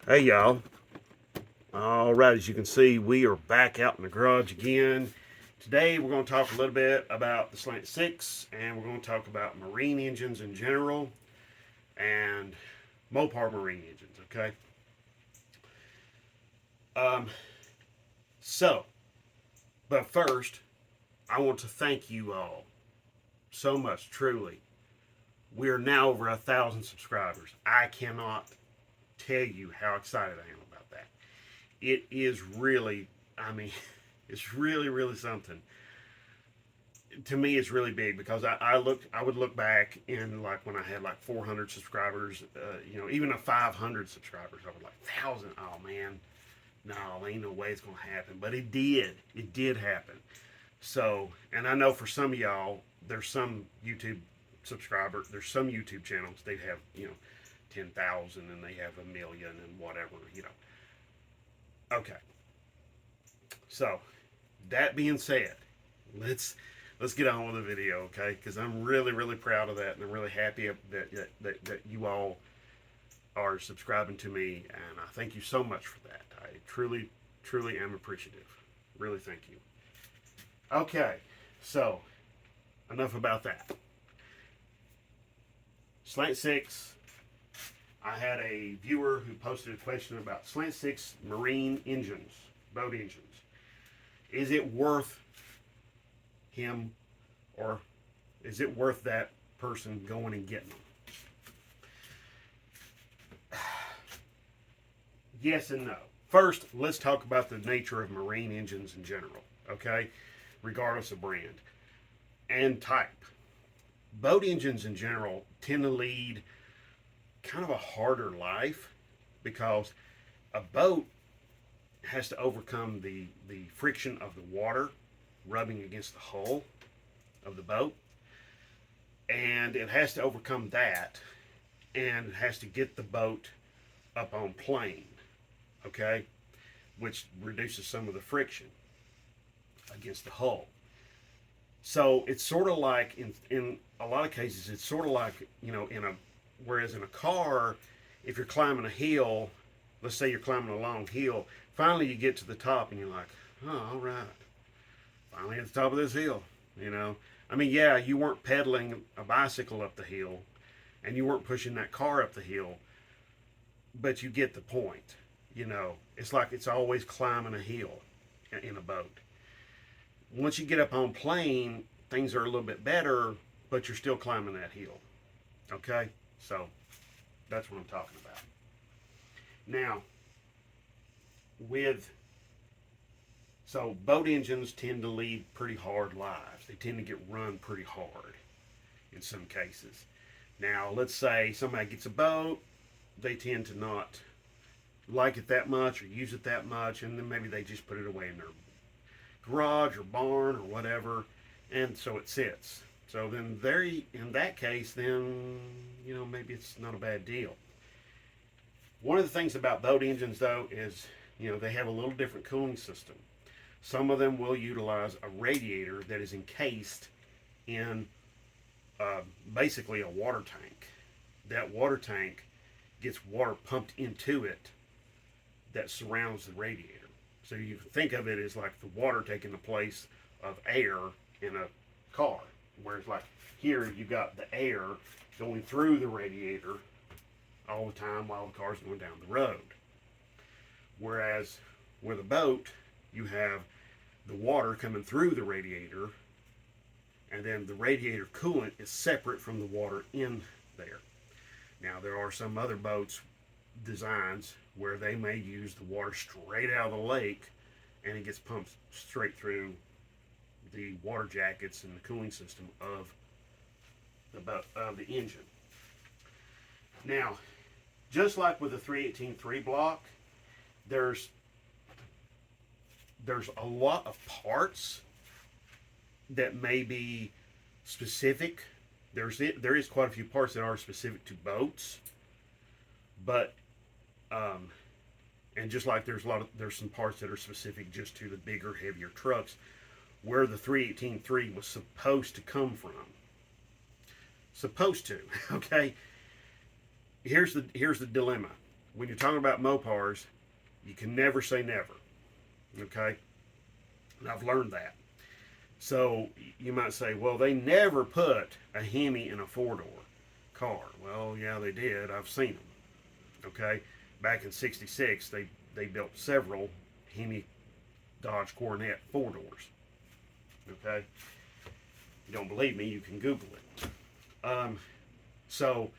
Hey y'all. Alright, as you can see, we are back out in the garage again. Today we're going to talk a little bit about the Slant 6, and we're going to talk about marine engines in general and Mopar marine engines, okay? Um, so, but first, I want to thank you all so much, truly. We are now over 1,000 subscribers. I cannot tell you how excited I am about that. It is really, I mean, it's really, really something. To me, it's really big because I would look back in like when I had like 400 subscribers, even a 500 subscribers, I was like 1,000. Oh man, no, ain't no way it's gonna happen. But it did happen. So, and I know for some of y'all, there's some YouTube channels they have 10,000 and they have a million and whatever. Okay, so that being said, let's let's get on with the video, okay? Because I'm really, really proud of that, and I'm really happy that you all are subscribing to me, and I thank you so much for that. I truly, truly am appreciative. Really, thank you. Okay, so enough about that. Slant Six. I had a viewer who posted a question about Slant Six marine engines, boat engines. Is it worth him, or is it worth that person going and getting them? Yes and no. First, let's talk about the nature of marine engines in general, okay? Regardless of brand and type. Boat engines in general tend to lead kind of a harder life because a boat has to overcome the friction of the water rubbing against the hull of the boat, and it has to overcome that, and it has to get the boat up on plane, okay, which reduces some of the friction against the hull. So it's sort of like in a lot of cases, it's sort of like whereas in a car, if you're climbing a hill, let's say you're climbing a long hill, finally you get to the top and you're like, oh, all right, finally at the top of this hill. I mean, yeah, you weren't pedaling a bicycle up the hill and you weren't pushing that car up the hill, but you get the point. It's like it's always climbing a hill in a boat. Once you get up on plane, things are a little bit better, but you're still climbing that hill. Okay? So that's what I'm talking about. Now, with so boat engines tend to lead pretty hard lives. They tend to get run pretty hard in some cases. Now, let's say somebody gets a boat, they tend to not like it that much or use it that much, and then maybe they just put it away in their garage or barn or whatever, and so it sits. So then there, in that case, then maybe it's not a bad deal. One of the things about boat engines, though, is they have a little different cooling system. Some of them will utilize a radiator that is encased in basically a water tank. That water tank gets water pumped into it that surrounds the radiator. So you think of it as like the water taking the place of air in a car. Whereas like here you got the air going through the radiator all the time while the car's going down the road. Whereas with a boat, you have the water coming through the radiator, and then the radiator coolant is separate from the water in there. Now, there are some other boats designs where they may use the water straight out of the lake and it gets pumped straight through the water jackets and the cooling system of the engine. Now, just like with the 318.3 block, there's a lot of parts that may be specific. There is quite a few parts that are specific to boats, but and just like there's some parts that are specific just to the bigger, heavier trucks, where the 318.3 was supposed to come from. Supposed to, okay. Here's the dilemma. when you're talking about Mopars, you can never say never. Okay? And I've learned that. So you might say, well, they never put a Hemi in a four-door car. Well, yeah, they did. I've seen them. Okay? Back in '66, they built several Hemi Dodge Coronet four doors. Okay? You don't believe me, you can Google it. So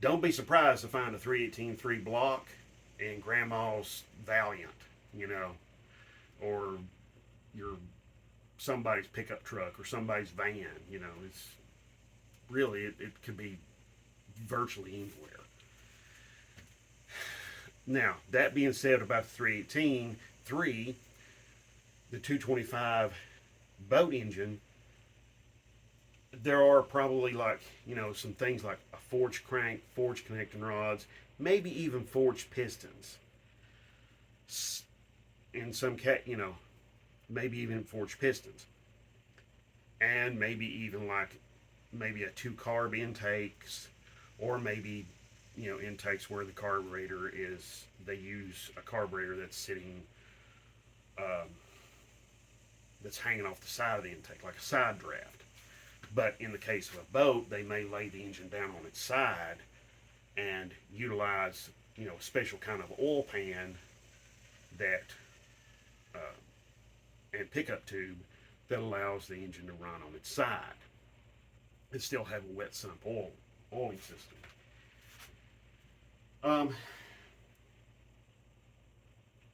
don't be surprised to find a 318 block in Grandma's Valiant, you know, or your somebody's pickup truck or somebody's van. You know, it's really it could be virtually anywhere. Now that being said about the 318 the 225 boat engine, there are probably, like, you know, some things like a forged crank, forged connecting rods, maybe even forged pistons. In some case, you know, maybe even forged pistons, and maybe even like maybe a two carb intakes, or maybe, you know, intakes where the carburetor is, they use a carburetor that's sitting that's hanging off the side of the intake like a side draft. But in the case of a boat, they may lay the engine down on its side and utilize, you know, a special kind of oil pan that and pickup tube that allows the engine to run on its side and still have a wet sump oiling system.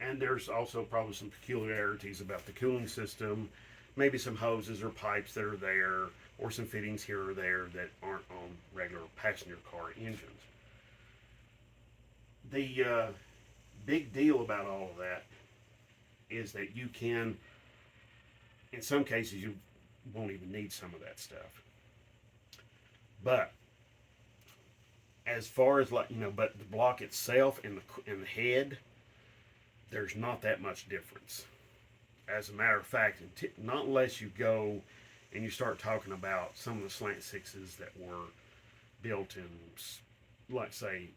And there's also probably some peculiarities about the cooling system, maybe some hoses or pipes that are there, or some fittings here or there that aren't on regular passenger car engines. The big deal about all of that is that you can, in some cases, you won't even need some of that stuff. But as far as, like, you know, but the block itself and the head, there's not that much difference. As a matter of fact, not unless you go and you start talking about some of the slant sixes that were built in, like, say,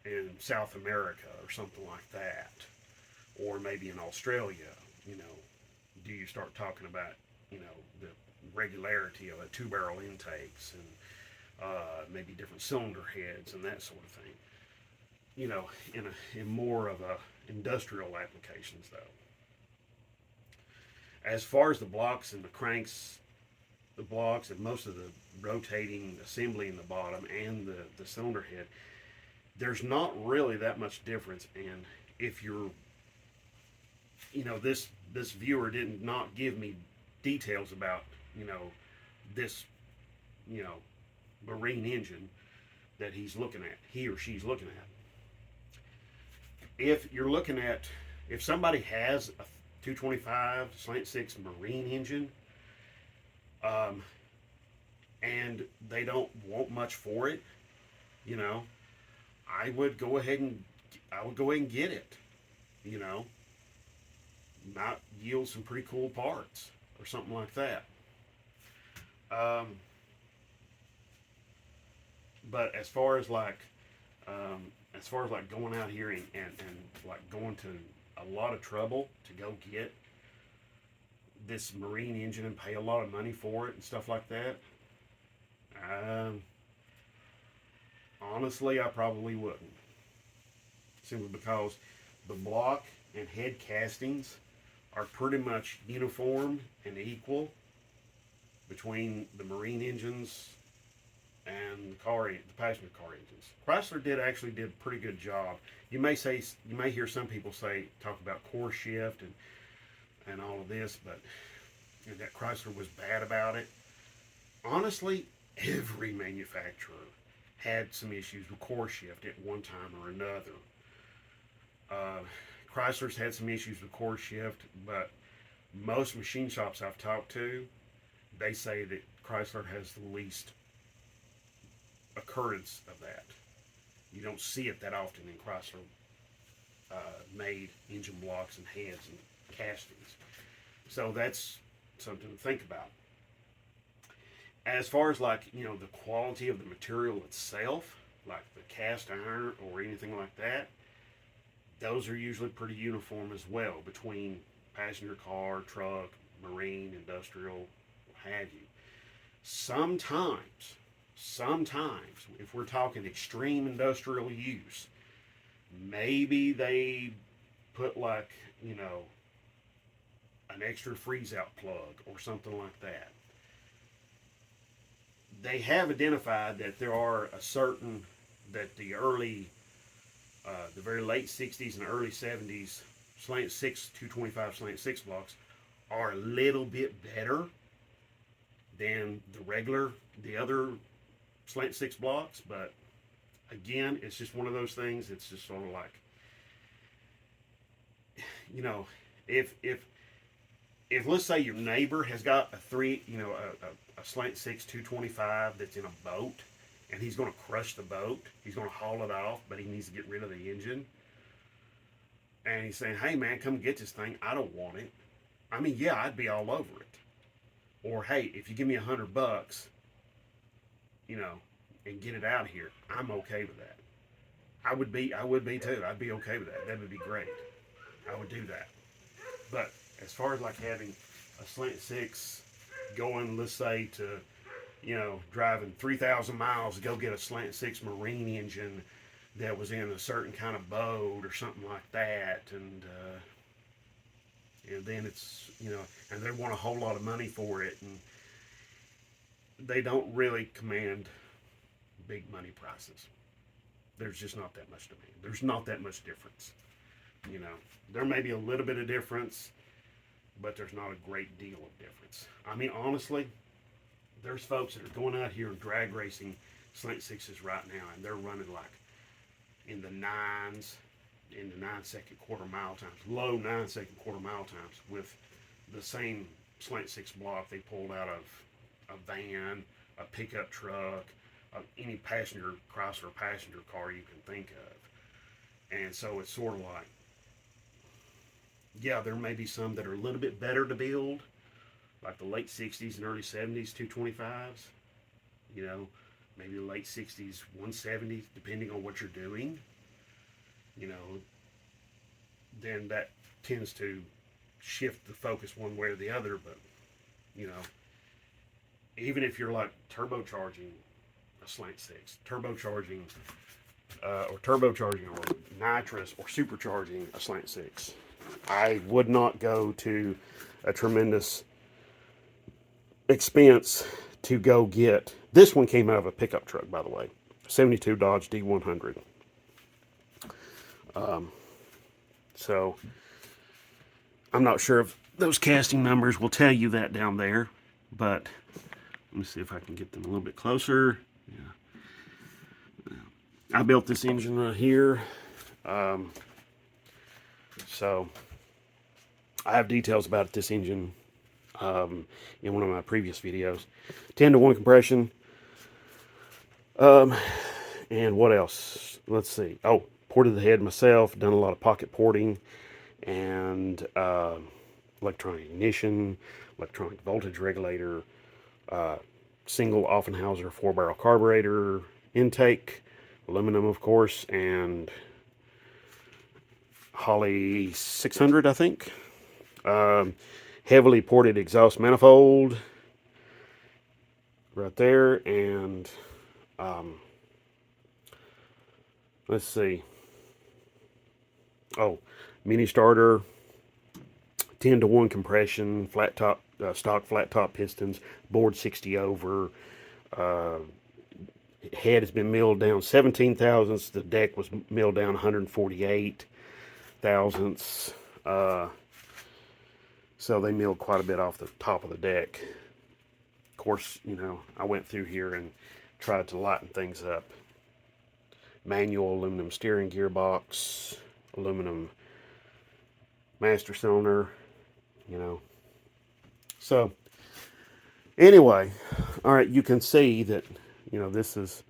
in South America or something like that, or maybe in Australia, you know, do you start talking about, you know, the regularity of a two-barrel intakes and maybe different cylinder heads and that sort of thing. You know, in more of a industrial applications though. As far as the blocks and the cranks, the blocks and most of the rotating assembly in the bottom and the cylinder head, there's not really that much difference. And if you're, you know, this viewer did not give me details about, you know, this, you know, marine engine that he's looking at, he or she's looking at. If you're looking at, if somebody has a 225 slant six marine engine, and they don't want much for it, you know, I would go ahead and get it. You know, might yield some pretty cool parts or something like that. But as far as like going out here and like going to a lot of trouble to go get this marine engine and pay a lot of money for it and stuff like that, honestly, I probably wouldn't. Simply because the block and head castings are pretty much uniform and equal between the marine engines and the passenger car engines. Chrysler actually did a pretty good job. You may hear some people talk about core shift and all of this, but that Chrysler was bad about it. Honestly, every manufacturer had some issues with core shift at one time or another. Chrysler's had some issues with core shift, but most machine shops I've talked to, they say that Chrysler has the least occurrence of that. You don't see it that often in Chrysler made engine blocks and heads and castings. So that's something to think about. As far as, like, you know, the quality of the material itself, like the cast iron or anything like that, those are usually pretty uniform as well between passenger car, truck, marine, industrial, what have you. Sometimes, if we're talking extreme industrial use, maybe they put like, an extra freeze out plug or something like that. They have identified that there are that the very late 60s and early 70s slant 6, 225 slant 6 blocks are a little bit better than the other slant 6 blocks, but again, it's just one of those things. It's just sort of like, if let's say your neighbor has got a slant 6 225 that's in a boat, and he's going to crush the boat, he's going to haul it off, but he needs to get rid of the engine, and he's saying, hey man, come get this thing, I don't want it. I mean, yeah, I'd be all over it. Or hey, if you give me $100, and get it out of here, I'm okay with that. I would be too. I'd be okay with that. That would be great. I would do that. But as far as like having a slant 6 going, let's say to, driving 3,000 miles to go get a slant 6 marine engine that was in a certain kind of boat or something like that, and then it's, and they want a whole lot of money for it, and they don't really command big money prices. There's just not that much demand. There's not that much difference. There may be a little bit of difference, but there's not a great deal of difference. I mean, honestly, there's folks that are going out here and drag racing slant 6s right now, and they're running like in the 9s, in the 9-second quarter mile times, low 9-second quarter mile times with the same slant 6 block they pulled out of a van, a pickup truck, any passenger Chrysler passenger car you can think of. And so it's sort of like, yeah, there may be some that are a little bit better to build, like the late 60s and early 70s 225s, maybe the late 60s 170s, depending on what you're doing, then that tends to shift the focus one way or the other. But, even if you're like turbocharging a slant 6, turbocharging or nitrous or supercharging a slant 6, I would not go to a tremendous expense to go get. This one came out of a pickup truck, by the way, 72 Dodge D100. So I'm not sure if those casting numbers will tell you that down there, but let me see if I can get them a little bit closer. Yeah. I built this engine right here. So I have details about this engine in one of my previous videos. 10-to-1 compression. And what else? Let's see. Oh, ported the head myself. Done a lot of pocket porting and electronic ignition, electronic voltage regulator, single Offenhauser 4-barrel carburetor intake, aluminum of course, and Holly 600, I think. Heavily ported exhaust manifold right there, and let's see. Oh, mini starter, 10-to-1 compression, flat top, stock flat top pistons, board 60 over. Head has been milled down 17 thousandths. The deck was milled down 148 thousandths. So they milled quite a bit off the top of the deck. Of course, I went through here and tried to lighten things up. Manual aluminum steering gearbox, aluminum master cylinder, So, anyway, all right, you can see that, this is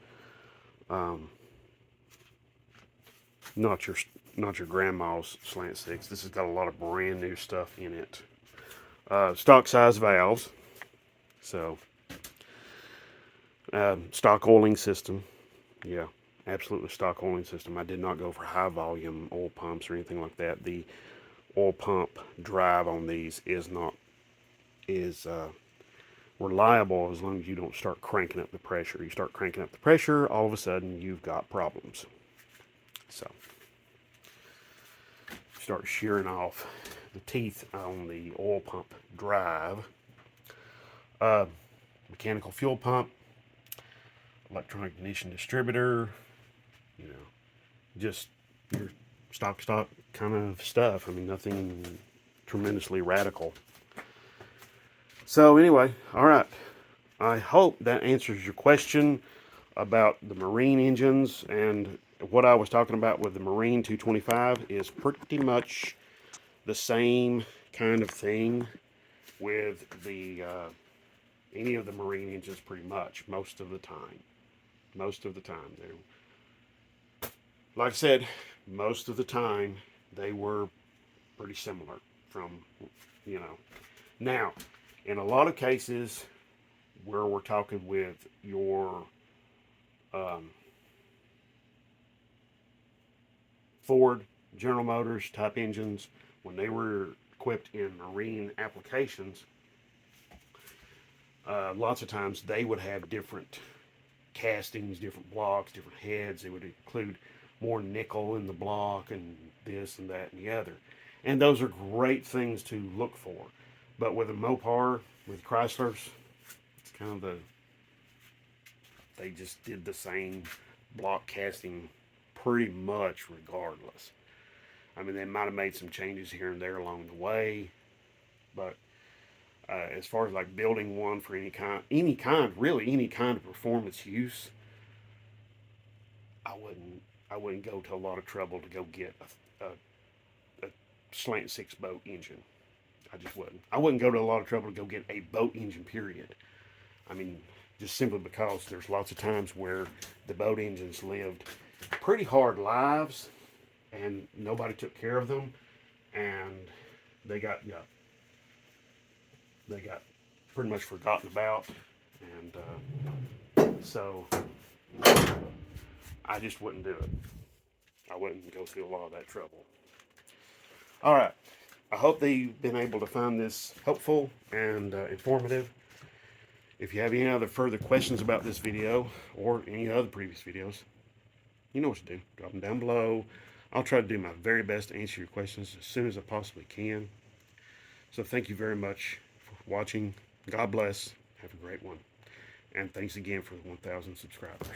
not your grandma's slant 6. This has got a lot of brand new stuff in it. Stock size valves. So, stock oiling system. Yeah. absolutely stock oiling system. I did not go for high volume oil pumps or anything like that. The oil pump drive on these is not is reliable as long as you don't start cranking up the pressure. You start cranking up the pressure, all of a sudden you've got problems. So start shearing off the teeth on the oil pump drive. Mechanical fuel pump, electronic ignition distributor, you know, just your stock kind of stuff. I mean, nothing tremendously radical. So anyway, all right. I hope that answers your question about the marine engines, and what I was talking about with the Marine 225 is pretty much the same kind of thing with the any of the marine engines, pretty much most of the time. They're, like I said, most of the time they were pretty similar from, you know. Now, in a lot of cases where we're talking with your Ford, General Motors type engines, when they were equipped in marine applications, lots of times they would have different castings, different blocks, different heads. They would include more nickel in the block and this and that and the other. And those are great things to look for. But with a Mopar, with Chryslers, it's kind of they just did the same block casting pretty much regardless. I mean, they might have made some changes here and there along the way, but as far as like building one for any kind of performance use, I wouldn't go to a lot of trouble to go get a slant six boat engine. I just wouldn't. I wouldn't go to a lot of trouble to go get a boat engine, period. I mean, just simply because there's lots of times where the boat engines lived pretty hard lives and nobody took care of them, and they got pretty much forgotten about, and so I just wouldn't do it. I wouldn't go through a lot of that trouble. All right. I hope that you've been able to find this helpful and informative. If you have any other further questions about this video or any other previous videos, you know what to do. Drop them down below. I'll try to do my very best to answer your questions as soon as I possibly can. So thank you very much for watching. God bless. Have a great one. And thanks again for the 1,000 subscribers.